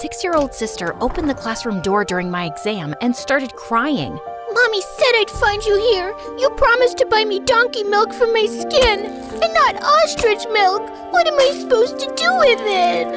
6-year-old sister opened the classroom door during my exam and started crying. Mommy said I'd find you here. You promised to buy me donkey milk for my skin, and not ostrich milk. What am I supposed to do with it?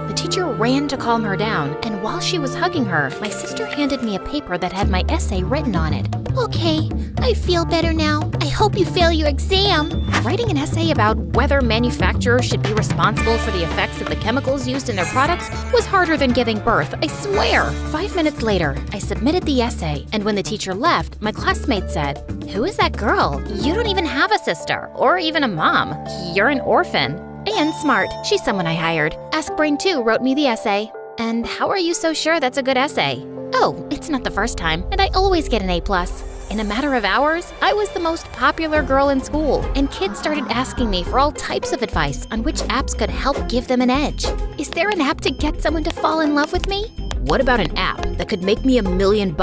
The teacher ran to calm her down, and while she was hugging her, my sister handed me a paper that had my essay written on it. Okay, I feel better now. I hope you fail your exam. Writing an essay about whether manufacturers should be responsible for the effects of the chemicals used in their products was harder than giving birth, I swear. 5 minutes later, I submitted the essay, and when the teacher left, my classmate said, "Who is that girl? You don't even have a sister, or even a mom. You're an orphan." And smart, she's someone I hired. Ask Brain 2 wrote me the essay. And how are you so sure that's a good essay? Oh, it's not the first time, and I always get an A+. In a matter of hours, I was the most popular girl in school, and kids started asking me for all types of advice on which apps could help give them an edge. Is there an app to get someone to fall in love with me? What about an app that could make me $1 million?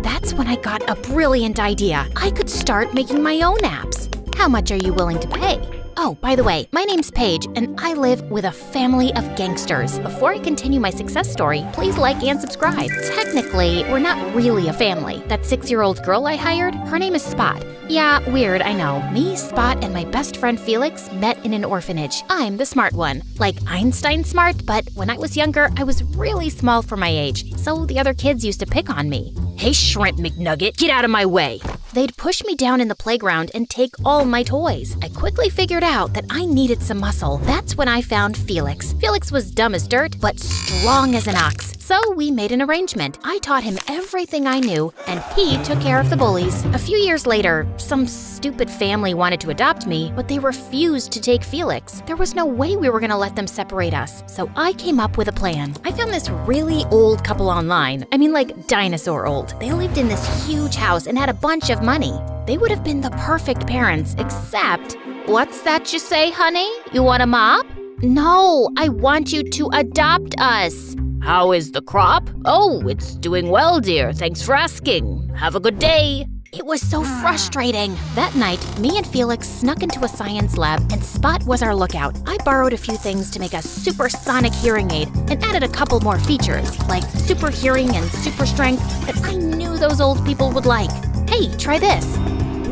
That's when I got a brilliant idea. I could start making my own apps. How much are you willing to pay? Oh, by the way, my name's Paige, and I live with a family of gangsters. Before I continue my success story, please like and subscribe. Technically, we're not really a family. That 6-year-old girl I hired, her name is Spot. Yeah, weird, I know. Me, Spot, and my best friend Felix met in an orphanage. I'm the smart one. Like Einstein smart, but when I was younger, I was really small for my age, so the other kids used to pick on me. Hey, Shrimp McNugget, get out of my way! They'd push me down in the playground and take all my toys. I quickly figured out that I needed some muscle. That's when I found Felix. Felix was dumb as dirt, but strong as an ox. So we made an arrangement. I taught him everything I knew, and he took care of the bullies. A few years later, some stupid family wanted to adopt me, but they refused to take Felix. There was no way we were gonna let them separate us, so I came up with a plan. I found this really old couple online. I mean, like dinosaur old. They lived in this huge house and had a bunch of money. They would have been the perfect parents, except… What's that you say, honey? You want a mop? No, I want you to adopt us. How is the crop? Oh, it's doing well, dear. Thanks for asking. Have a good day. It was so frustrating. That night, me and Felix snuck into a science lab, and Spot was our lookout. I borrowed a few things to make a supersonic hearing aid and added a couple more features, like super hearing and super strength, that I knew those old people would like. Hey, try this.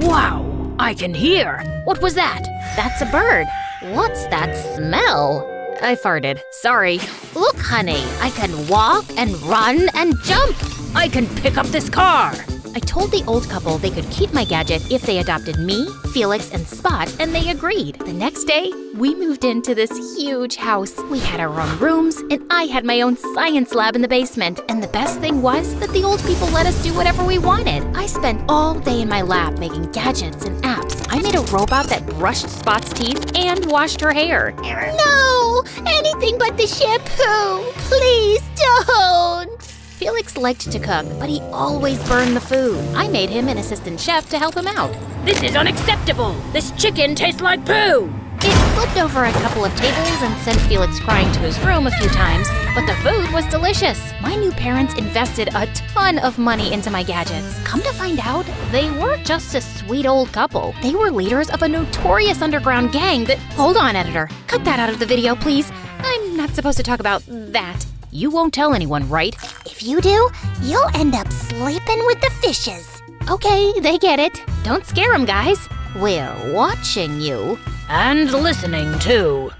Wow, I can hear. What was that? That's a bird. What's that smell? I farted. Sorry. Look, honey, I can walk and run and jump. I can pick up this car. I told the old couple they could keep my gadget if they adopted me, Felix, and Spot, and they agreed. The next day, we moved into this huge house. We had our own rooms, and I had my own science lab in the basement. And the best thing was that the old people let us do whatever we wanted. I spent all day in my lab making gadgets and apps. I made a robot that brushed Spot's teeth and washed her hair. No, anything but the shampoo. Please don't. Felix liked to cook, but he always burned the food. I made him an assistant chef to help him out. This is unacceptable! This chicken tastes like poo! It flipped over a couple of tables and sent Felix crying to his room a few times, but the food was delicious. My new parents invested a ton of money into my gadgets. Come to find out, they weren't just a sweet old couple. They were leaders of a notorious underground gang that… Hold on, editor. Cut that out of the video, please. I'm not supposed to talk about that. You won't tell anyone, right? If you do, you'll end up sleeping with the fishes. Okay, they get it. Don't scare them, guys. We're watching you. And listening, too.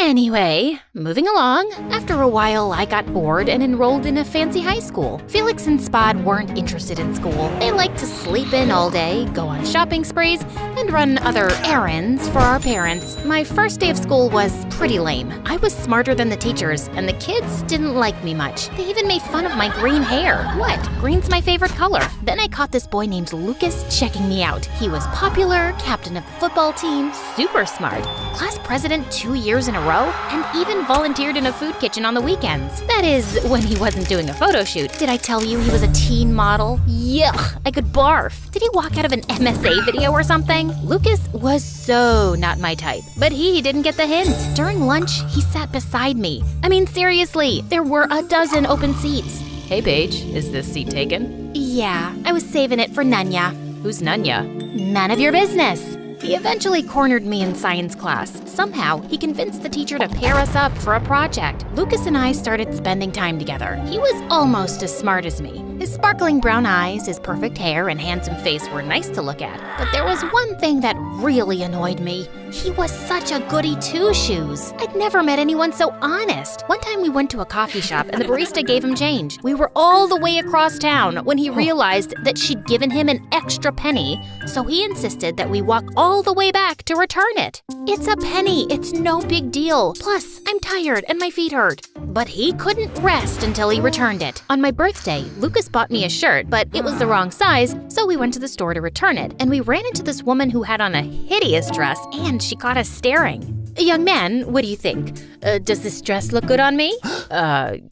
Anyway, moving along. After a while, I got bored and enrolled in a fancy high school. Felix and Spot weren't interested in school. They liked to sleep in all day, go on shopping sprees, and run other errands for our parents. My first day of school was pretty lame. I was smarter than the teachers, and the kids didn't like me much. They even made fun of my green hair. What? Green's my favorite color. Then I caught this boy named Lucas checking me out. He was popular, captain of the football team, super smart, class president 2 years in a row, and even volunteered in a food kitchen on the weekends. That is, when he wasn't doing a photo shoot. Did I tell you he was a teen model? Yuck, I could barf. Did he walk out of an MSA video or something? Lucas was so not my type, but he didn't get the hint. During lunch, he sat beside me. I mean, seriously, there were a dozen open seats. Hey, Paige, is this seat taken? Yeah, I was saving it for Nunya. Who's Nunya? None of your business. He eventually cornered me in science class. Somehow, he convinced the teacher to pair us up for a project. Lucas and I started spending time together. He was almost as smart as me. His sparkling brown eyes, his perfect hair, and handsome face were nice to look at. But there was one thing that really annoyed me. He was such a goody two-shoes. I'd never met anyone so honest. One time we went to a coffee shop and the barista gave him change. We were all the way across town when he realized that she'd given him an extra penny, so he insisted that we walk all the way back to return it. It's a penny, it's no big deal. Plus, I'm tired and my feet hurt. But he couldn't rest until he returned it. On my birthday, Lucas bought me a shirt, but it was the wrong size, so we went to the store to return it, and we ran into this woman who had on a hideous dress, and she caught us staring. Young man, what do you think? Does this dress look good on me?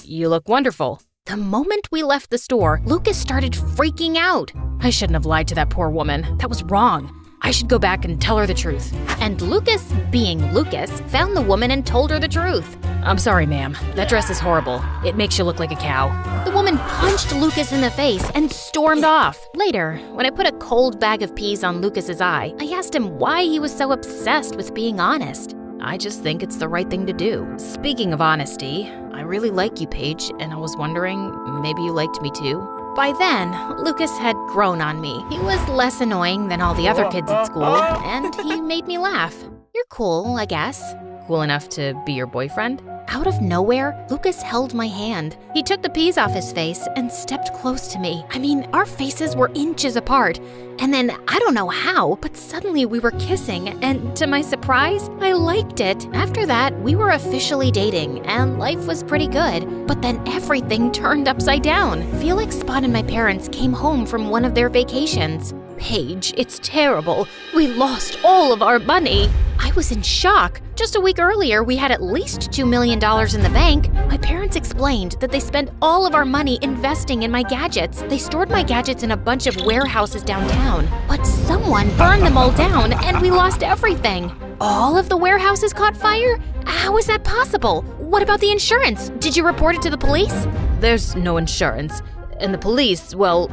You look wonderful. The moment we left the store, Lucas started freaking out. I shouldn't have lied to that poor woman. That was wrong. I should go back and tell her the truth. And Lucas, being Lucas, found the woman and told her the truth. I'm sorry, ma'am. That dress is horrible. It makes you look like a cow. The woman punched Lucas in the face and stormed off. Later, when I put a cold bag of peas on Lucas's eye, I asked him why he was so obsessed with being honest. I just think it's the right thing to do. Speaking of honesty, I really like you, Paige, and I was wondering, maybe you liked me too? By then, Lucas had grown on me. He was less annoying than all the other kids at school, and he made me laugh. You're cool, I guess. Cool enough to be your boyfriend? Out of nowhere, Lucas held my hand. He took the peas off his face and stepped close to me. I mean, our faces were inches apart. And then, I don't know how, but suddenly we were kissing, and to my surprise, I liked it. After that, we were officially dating, and life was pretty good. But then everything turned upside down. Felix Spot and my parents came home from one of their vacations. Paige, it's terrible. We lost all of our money. I was in shock. Just a week earlier, we had at least $2 million in the bank. My parents explained that they spent all of our money investing in my gadgets. They stored my gadgets in a bunch of warehouses downtown. But someone burned them all down, and we lost everything. All of the warehouses caught fire? How is that possible? What about the insurance? Did you report it to the police? There's no insurance. And the police, well,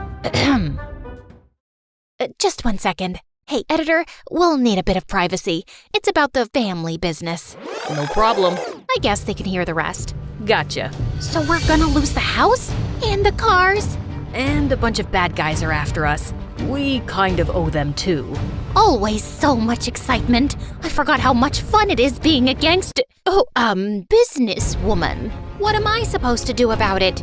just 1 second. Hey, editor, we'll need a bit of privacy. It's about the family business. No problem. I guess they can hear the rest. Gotcha. So we're gonna lose the house? And the cars? And a bunch of bad guys are after us. We kind of owe them too. Always so much excitement. I forgot how much fun it is being a businesswoman. What am I supposed to do about it?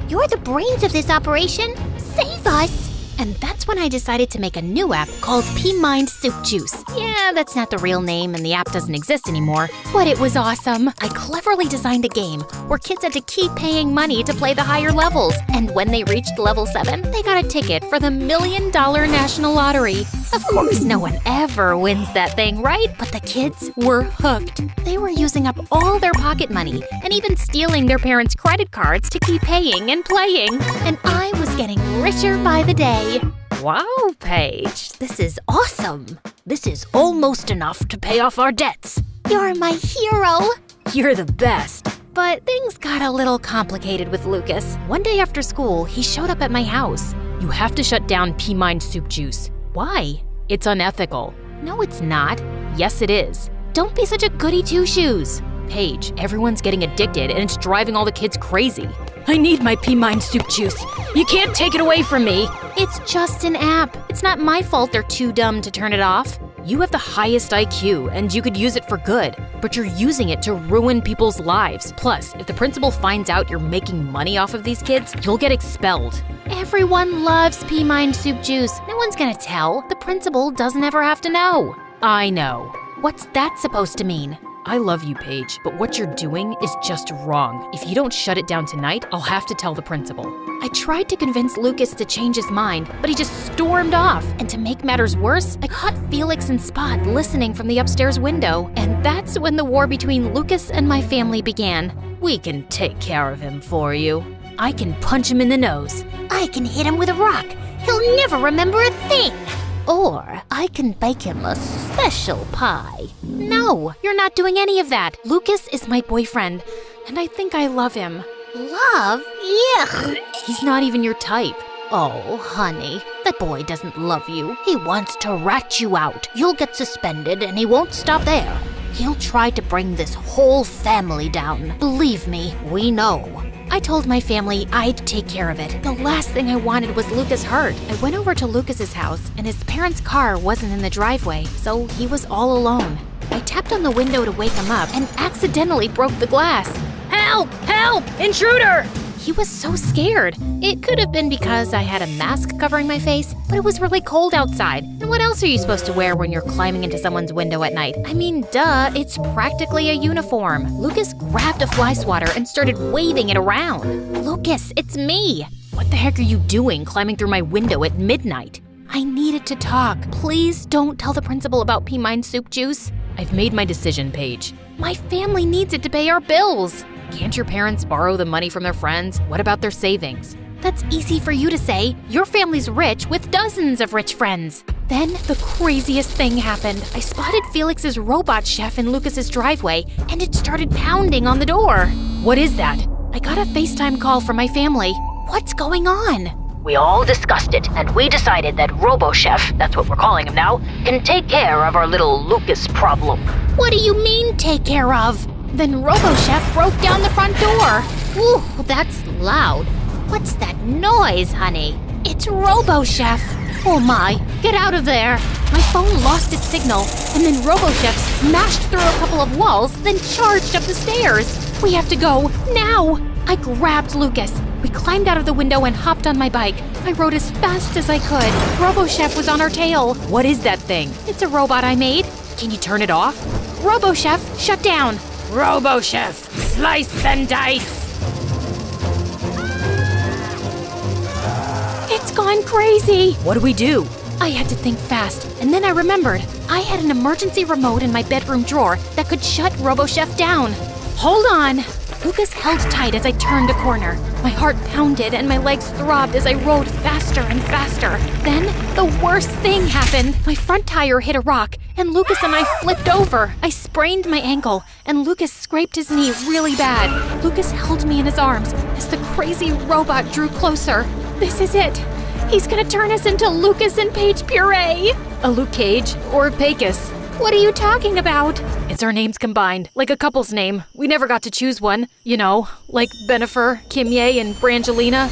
You're the brains of this operation. Save us! And that's when I decided to make a new app called P-Mind Soup Juice. Yeah, that's not the real name and the app doesn't exist anymore, but it was awesome. I cleverly designed a game where kids had to keep paying money to play the higher levels. And when they reached level 7, they got a ticket for the $1 million National Lottery. Of course, no one ever wins that thing, right? But the kids were hooked. They were using up all their pocket money and even stealing their parents' credit cards to keep paying and playing. And I was getting richer by the day. Wow, Paige, this is awesome. This is almost enough to pay off our debts. You're my hero. You're the best. But things got a little complicated with Lucas. One day after school, he showed up at my house. You have to shut down P-Mind Soup Juice. Why? It's unethical. No, it's not. Yes, it is. Don't be such a goody two-shoes. Paige, everyone's getting addicted and it's driving all the kids crazy. I need my P-Mind Soup Juice. You can't take it away from me. It's just an app. It's not my fault they're too dumb to turn it off. You have the highest IQ and you could use it for good, but you're using it to ruin people's lives. Plus, if the principal finds out you're making money off of these kids, you'll get expelled. Everyone loves P-Mind Soup Juice. No one's gonna tell. The principal doesn't ever have to know. I know. What's that supposed to mean? I love you, Paige, but what you're doing is just wrong. If you don't shut it down tonight, I'll have to tell the principal. I tried to convince Lucas to change his mind, but he just stormed off. And to make matters worse, I caught Felix and Spot listening from the upstairs window. And that's when the war between Lucas and my family began. We can take care of him for you. I can punch him in the nose. I can hit him with a rock. He'll never remember a thing. Or I can bake him a special pie. No, you're not doing any of that. Lucas is my boyfriend, and I think I love him. Love? Yuck. He's not even your type. Oh, honey, that boy doesn't love you. He wants to rat you out. You'll get suspended and he won't stop there. He'll try to bring this whole family down. Believe me, we know. I told my family I'd take care of it. The last thing I wanted was Lucas hurt. I went over to Lucas's house, and his parents' car wasn't in the driveway, so he was all alone. I tapped on the window to wake him up and accidentally broke the glass. Help! Help! Intruder! He was so scared. It could have been because I had a mask covering my face, but it was really cold outside. And what else are you supposed to wear when you're climbing into someone's window at night? I mean, duh, it's practically a uniform. Lucas grabbed a fly swatter and started waving it around. Lucas, it's me! What the heck are you doing climbing through my window at midnight? I needed to talk. Please don't tell the principal about pea mine soup juice. I've made my decision, Paige. My family needs it to pay our bills. Can't your parents borrow the money from their friends? What about their savings? That's easy for you to say. Your family's rich with dozens of rich friends. Then the craziest thing happened. I spotted Felix's robot chef in Lucas's driveway, and it started pounding on the door. What is that? I got a FaceTime call from my family. What's going on? We all discussed it, and we decided that RoboChef, that's what we're calling him now, can take care of our little Lucas problem. What do you mean, take care of? Then RoboChef broke down the front door. Ooh, that's loud. What's that noise, honey? It's RoboChef. Oh my, get out of there. My phone lost its signal, and then RoboChef smashed through a couple of walls, then charged up the stairs. We have to go, now! I grabbed Lucas. We climbed out of the window and hopped on my bike. I rode as fast as I could. RoboChef was on our tail. What is that thing? It's a robot I made. Can you turn it off? RoboChef, shut down. RoboChef, slice and dice. It's gone crazy. What do we do? I had to think fast, and then I remembered. I had an emergency remote in my bedroom drawer that could shut RoboChef down. Hold on. Lucas held tight as I turned a corner. My heart pounded and my legs throbbed as I rode faster and faster. Then, the worst thing happened. My front tire hit a rock, and Lucas and I flipped over. I sprained my ankle, and Lucas scraped his knee really bad. Lucas held me in his arms as the crazy robot drew closer. This is it. He's gonna turn us into Lucas and Paige puree. A Luke Cage or Pecos. What are you talking about? It's our names combined, like a couple's name. We never got to choose one. You know, like Benifer, Kimye, and Brangelina.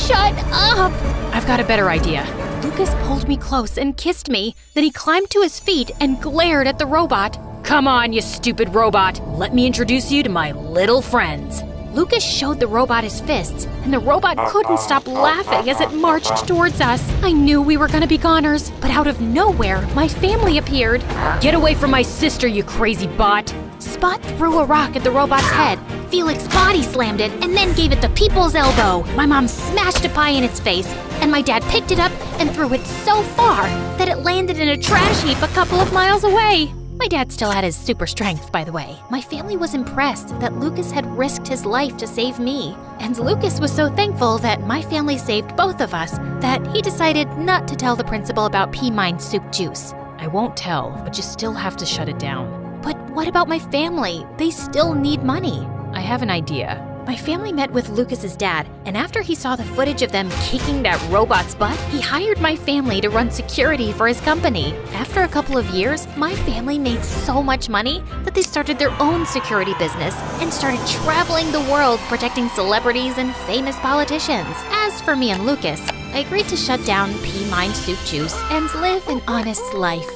Shut up! I've got a better idea. Lucas pulled me close and kissed me. Then he climbed to his feet and glared at the robot. Come on, you stupid robot. Let me introduce you to my little friends. Lucas showed the robot his fists, and the robot couldn't stop laughing as it marched towards us. I knew we were gonna be goners, but out of nowhere, my family appeared. Get away from my sister, you crazy bot! Spot threw a rock at the robot's head. Felix body slammed it and then gave it the people's elbow. My mom smashed a pie in its face, and my dad picked it up and threw it so far that it landed in a trash heap a couple of miles away. My dad still had his super strength, by the way. My family was impressed that Lucas had risked his life to save me. And Lucas was so thankful that my family saved both of us that he decided not to tell the principal about pea mine soup juice. I won't tell, but you still have to shut it down. But what about my family? They still need money. I have an idea. My family met with Lucas's dad, and after he saw the footage of them kicking that robot's butt, he hired my family to run security for his company. After a couple of years, my family made so much money that they started their own security business and started traveling the world protecting celebrities and famous politicians. As for me and Lucas, I agreed to shut down pea mine soup juice and live an honest life.